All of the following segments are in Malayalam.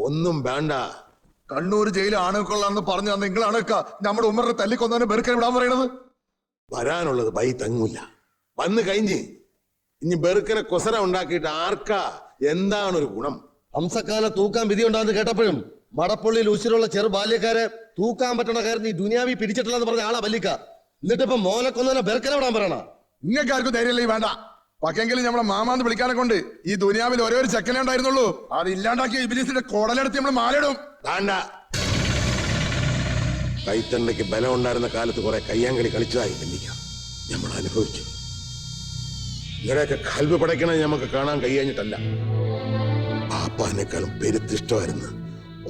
ഒന്നും വേണ്ട. കണ്ണൂർ ജയിൽ ആണുക്കൊള്ളാന്ന് പറഞ്ഞു നിങ്ങളാണ് നമ്മുടെ ഉമ്മറിനെ തല്ലിക്കൊന്നവനെ ബെറുക്കനെ വിടാൻ പറയണത്. വരാനുള്ളത് ബൈ തങ്ങൂല, വന്ന് കഴിഞ്ഞ് ഇനി ബെറുക്കനെ കൊസര ഉണ്ടാക്കിയിട്ട് ആർക്കാ എന്താണൊരു ഗുണം? ഹംസക്കാലെ തൂക്കാൻ വിധി ഉണ്ടാന്ന് കേട്ടപ്പോഴും മടപ്പള്ളിയിൽ ഉശിരുള്ള ചെറു ബാല്യക്കാരെ തൂക്കാൻ പറ്റണ കാര്യം ഈ ദുനിയാവി പിടിച്ചിട്ടില്ലെന്ന് പറഞ്ഞ ആളാ വല്ലിക്ക. എന്നിട്ടിപ്പോ മോനെ കൊന്നവനെ ബെറുക്കനെ വിടാൻ പറയണ. നിങ്ങൾക്ക് ആർക്കും ധൈര്യമില്ലേ വേണ്ട. പക്ഷെങ്കിലും നമ്മളെ മാമാന്ന് വിളിക്കാനെ കൊണ്ട് ഈ ദുനിയാവിൽ ഒരേ ഒരു ചെക്കനെ ഉണ്ടായിരുന്നുള്ളൂ. അത് ഇല്ലാണ്ടാക്കിയ ഇബിലിസിന്റെ കോടലെടുത്ത് നമ്മൾ മാലയിടും. വേണ്ട, കൈത്തണ്ടയ്ക്ക് ബലം ഉണ്ടായിരുന്ന കാലത്ത് കുറെ കയ്യാങ്കളി കളിച്ചതായി വല്ലിക്ക നമ്മൾ അനുഭവിച്ചു. ഇവരെയൊക്കെ കൽവ് പടയ്ക്കണത് നമുക്ക് കാണാൻ കഴിയാഞ്ഞിട്ടല്ല, പാപ്പാനേക്കാളും പെരുത്തിഷ്ടമായിരുന്നു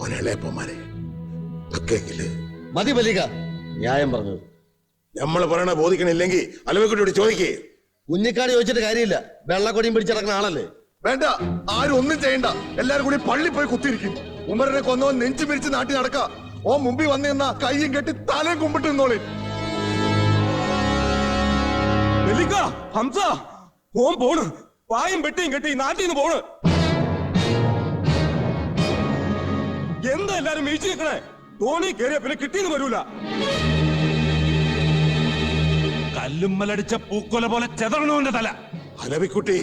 ഒരേളയപ്പന്മാരെ. മതി വല്ലിക്ക, ന്യായം പറഞ്ഞത്. നമ്മൾ പറയണ ബോധിക്കണില്ലെങ്കിൽ അലവക്കുട്ടിയോട് ചോദിക്കേ. കുഞ്ഞിക്കാട് ചോദിച്ചിട്ട് കാര്യമില്ല, വെള്ളക്കൊടിയും പിടിച്ചിടക്കുന്ന ആളല്ലേ. വേണ്ട, ആരും ഒന്നും ചെയ്യണ്ട. എല്ലാരും കൂടി പള്ളി പോയി കുത്തിയിരിക്കും. ഉമറിനെ കൊന്നവൻ നെഞ്ചു പിരിച്ച് നാട്ടി നടക്ക. ഓ മുമ്പിൽ വന്നു നിന്ന കയ്യും കെട്ടി തലയും കുമ്പിട്ട് നിന്നോളി. ഹംസ ഓൻ പോണ്, പായും പെട്ടിയും കെട്ടി നാട്ടിൽ നിന്ന് പോണ്. എന്താ എല്ലാരും വീഴ്ച നിൽക്കണേ? തോണി കയറിയ പിന്നെ കിട്ടിയെന്ന് വരൂല. കല്ലുമ്മലടിച്ച പൂക്കൊല പോലെ ചെതറണവന്റെ തല. അലവിക്കുട്ടി,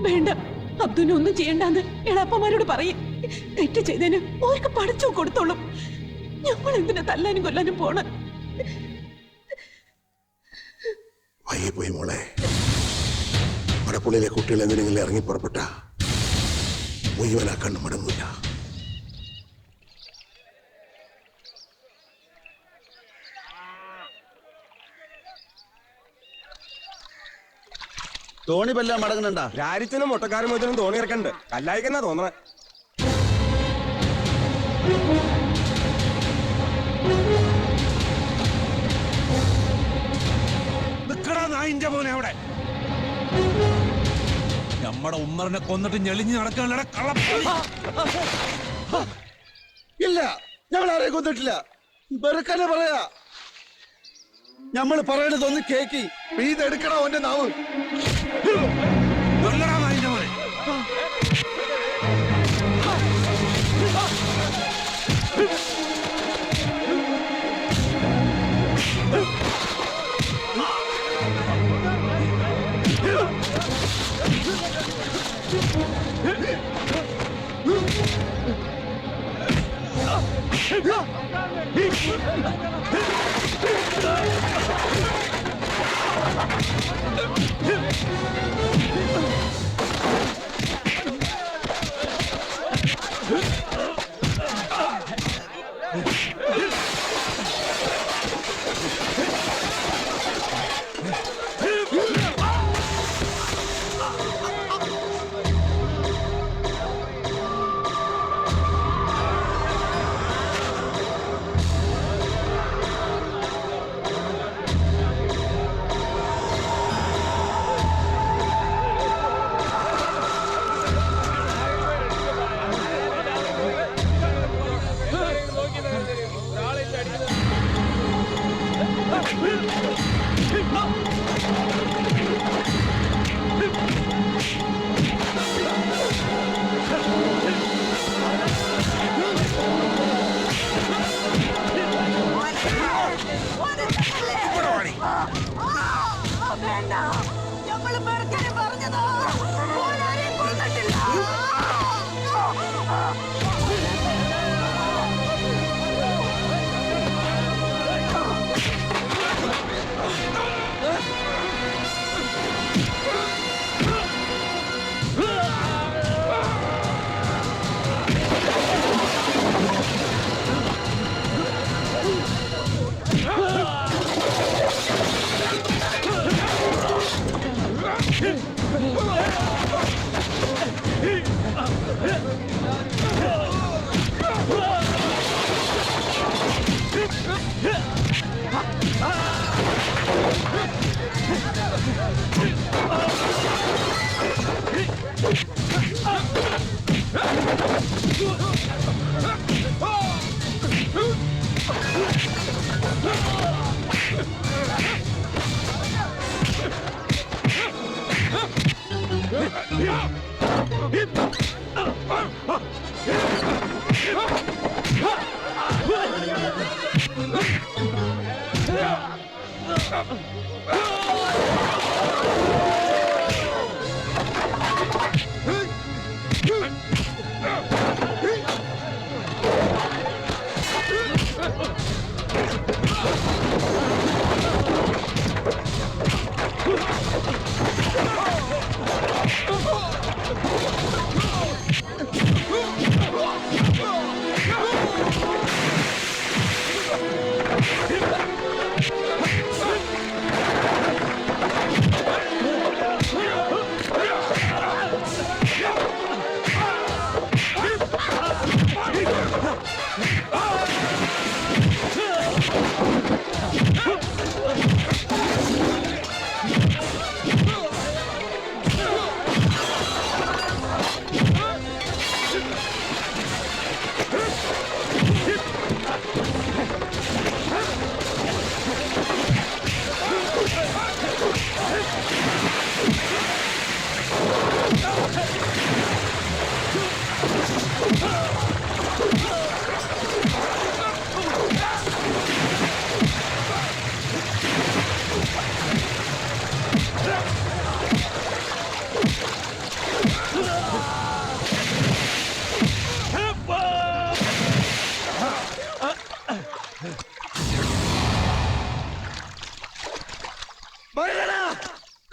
വേണ്ട, അബ്ദുവിനെ ഒന്നും ചെയ്യണ്ടെന്ന് എളാപ്പമാരോട് പറയും. തെറ്റ് ചെയ്തതിന് ഓർക്ക് പഠിച്ചു കൊടുത്തോളും. ഞങ്ങൾ എന്തിനാ തല്ലാനും കൊല്ലാനും പോണ? വയ്യെ പോയി മോളെ. മടപ്പുള്ളിയിലെ കുട്ടികൾ എന്തിനെങ്കിലും ഇറങ്ങി പുറപ്പെട്ട മുഴുവനാ കണ്ണു മടങ്ങൂല. തോണി പല്ല മടങ്ങണ്ട. രാരിച്ചനും മുട്ടക്കാരും മുതലും തോണി ഇറക്കണ്ട്. കല്ലായിക്കെന്നാ തോന്നണേ. നായിന്റെ പോലെ അവിടെ നമ്മുടെ ഉമ്മറിനെ കൊന്നിട്ട് ഞെളിഞ്ഞ് നടക്കാനുള്ള കള്ള. ഇല്ല, ഞങ്ങൾ ആരെയും കൊന്നിട്ടില്ല. ബെറുക്കനെ പറയാ. നമ്മൾ പറയണതൊന്ന് കേക്കി. ഇതെടുക്കണ ഓന്റെ നാവ്. നായിന്റെ പോലെ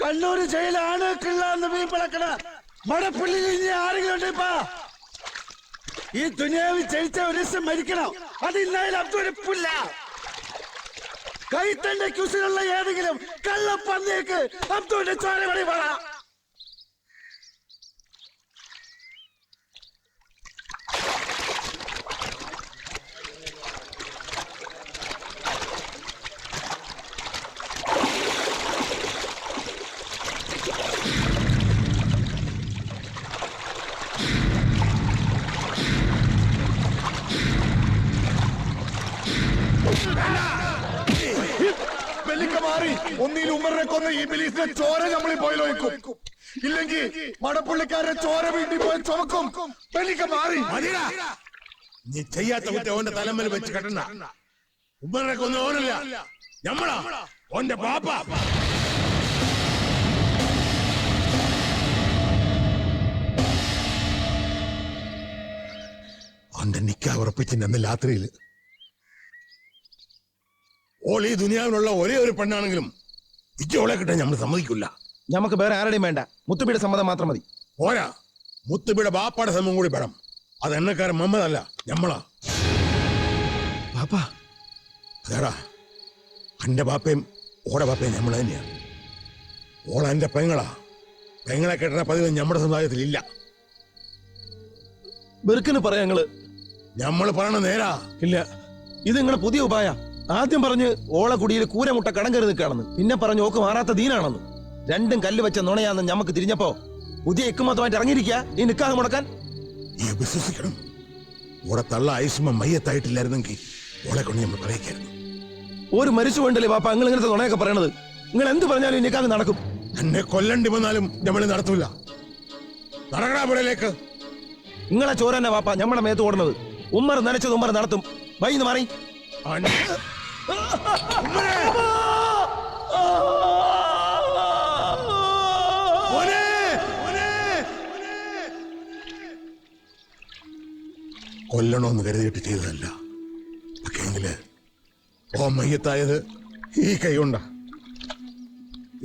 കണ്ണൂര് ജയിലാണ് കിള്ളാന്ന് മീൻ പിളക്കണ മടപ്പുള്ളിൽ ഇനി ആരെങ്കിലും ഉണ്ടിപ്പാ ഈ ദുനിയാവിൽ ജയിച്ച ഒരു ദിവസം മരിക്കണം അതില്ലായാലും അബ്ദുരപ്പില്ല കൈത്തന്റെ ക്യൂസിലുള്ള ഏതെങ്കിലും കള്ളപ്പന്നിയേക്ക് അബ്ദുവിന്റെ ചോര വഴി വള മാറി ഒന്നിൽ ഉമറിനെ കൊന്ന ഈ ബിലീസിന്റെ ചോര നമ്മളിൽ പോയി നോക്കും ഇല്ലെങ്കിൽ മടപ്പുള്ളിക്കാരെ ചോര വീട്ടിൽ പോയി ചുമക്കും മാറി നീ ചെയ്യാത്ത കുറ്റം ഓന്റെ തലമ്മൽ വെച്ച് കെട്ടണ്ട. ഉമ്മറിനെ കൊന്ന ഓനല്ല, ഞമ്മളാ ഓന്റെ പാപ്പ. ഓന്റെ നിക്കാ ഉറപ്പിച്ചിന്റെ അന്ന് രാത്രിയില് ഓൾ ഈ ദുനിയാവിലുള്ള ഒരേ ഒരു പെണ്ണാണെങ്കിലും ഇച്ചോളെ കിട്ടാൻ നമ്മൾ സമ്മതിക്കില്ല. നമുക്ക് വേറെ ആരുടെയും വേണ്ട, മുത്തുബിയുടെ സമ്മതം മാത്രം മതി. പോരാ, മുത്തുബിയുടെ ബാപ്പാടെ സമ്മതം കൂടി വേണം. അത് എണ്ണക്കാരൻ മമ്മദല്ല, ഞമ്മളാ. പാപ്പാ അതേടാ, എന്റെ ബാപ്പയും ഓടെ ബാപ്പയും നമ്മൾ തന്നെയാ. ഓള എന്റെ പെങ്ങളാ. പെങ്ങളെ കെട്ടുന്ന പതിവ് നമ്മുടെ സമുദായത്തിൽ ഇല്ല. ബെറുക്കിന് പറയാ ഞങ്ങള്. ഞമ്മള് പറയണ നേരാ. ഇല്ല, ഇത് നിങ്ങളെ പുതിയ ഉപായ. ആദ്യം പറഞ്ഞ് ഓളക്കുടിയിൽ കൂരമുട്ട കടം കയറി നിൽക്കുകയാണെന്ന്, പിന്നെ പറഞ്ഞു ഓക്ക് മാറാത്ത ദീനാണെന്ന്. രണ്ടും കല്ല് വെച്ച നുണയാന്ന് ഞമ്മക്ക് തിരിഞ്ഞപ്പോ പുതിയ ഇക്കുമത്തമായിട്ട് ഇറങ്ങിയിരിക്കുക ഈ നിക്കാഹ് മുടക്കാൻ. നീ വിശ്വസിക്കണം. ഓടെ തള്ള ഐസുമ മയ്യത്തായിട്ടില്ലായിരുന്നെങ്കിൽ ഓളെ കൊണ്ട് നമ്മൾ പറയിക്കായിരുന്നു. ഒരു മരിച്ചു വേണ്ടല്ലേ പാപ്പ നിങ്ങൾ ഇങ്ങനത്തെ നുണയൊക്കെ പറയണത്? നിങ്ങൾ എന്ത് പറഞ്ഞാലും ഈ നിക്കാഹ് നടക്കും. എന്നെ കൊല്ലണ്ടി വന്നാലും നമ്മൾ നടത്തൂല. നടക്കണ പുറയിലേക്ക്. നിങ്ങളെ ചോരന്നെ പാപ്പ ഞമ്മടെ മേത്ത് ഓടുന്നത്. ഉമ്മർ നനച്ചത് ഉമ്മർ നടത്തും. വൈന്ന് മാറി. കൊല്ലണോന്ന് കരുതിയിട്ട് ചെയ്തതല്ല. പക്ഷേങ്കില് ഓ മയ്യത്തായത് ഈ കൈ കൊണ്ടാ.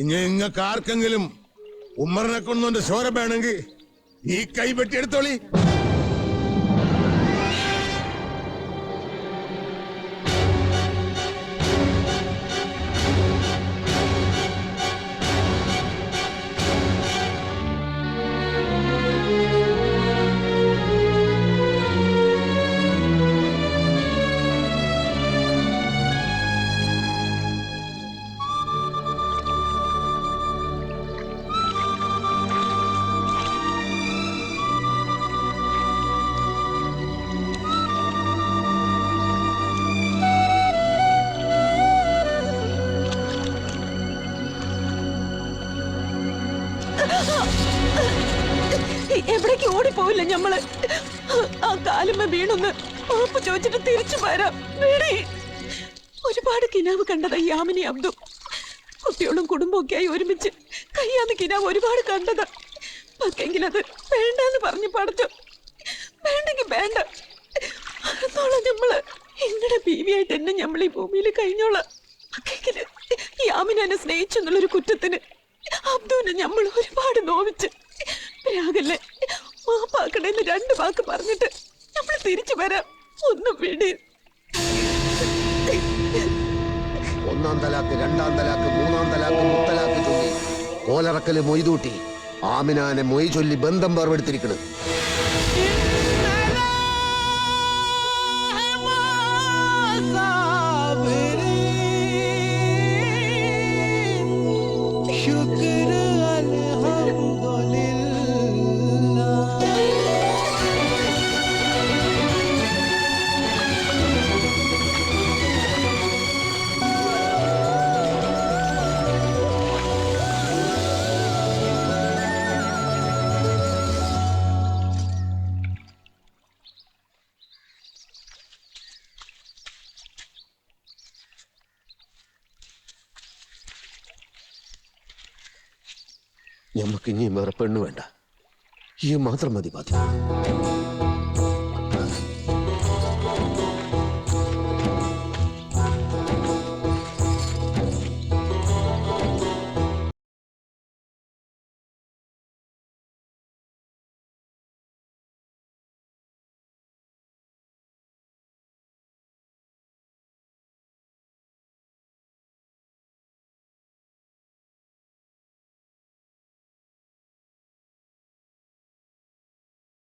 ഇനി നിങ്ങൾക്ക് ആർക്കെങ്കിലും ഉമ്മറിനെ കൊന്നോന്റെ ചോര വേണമെങ്കിൽ ഈ കൈ വെട്ടിയെടുത്തോളി. എവിടേക്ക് ഓടിപ്പോവില്ല ഞമ്മള്. ആ കാലുമ്മ വീണൊന്ന് മാപ്പ് ചോദിച്ചിട്ട് തിരിച്ചു വരാം. വേണേ ഒരുപാട് കിനാവ് കണ്ടതാ ഈ യാമിനി അബ്ദു. കുട്ടികളും കുടുംബമൊക്കെ ആയി ഒരുമിച്ച് കയ്യാന്ന് കിനാവ് ഒരുപാട് കണ്ടതാ. പക്ഷെങ്കിലത് വേണ്ടെന്ന് പറഞ്ഞു പഠിച്ചു. വേണ്ടെങ്കിൽ വേണ്ട, നമ്മള് എങ്ങനെ ബീവിയായിട്ട് എന്നെ നമ്മൾ ഈ ഭൂമിയിൽ കഴിഞ്ഞോളാം. പക്ഷെങ്കില് യാമിനെ സ്നേഹിച്ചു എന്നുള്ളൊരു കുറ്റത്തിന് അബ്ദുവിനെ നമ്മൾ ഒരുപാട് നോവിച്ച്. രാഗല്ലേ മാപ്പാക്കണേന്ന് 2 വാക്ക് പറഞ്ഞിട്ട് നമ്മൾ തിരിച്ചു വരാം. ഒന്നും വിട്. 1-ാം തലാക്ക്, 2-ാം തലാക്ക്, 3-ാം തലാക്ക്, മുത്തലാക്ക് ചൊല്ലി കോലറക്കല് മൊയ്തൂട്ടി ആമിനാനെ മൊയ് ചൊല്ലി ബന്ധം വേർപെടുത്തിരിക്കണ്. ഞമ്മക്ക് ഇനിയും വേറെ പെണ്ണ് വേണ്ട, ഈ മാത്രം മതി.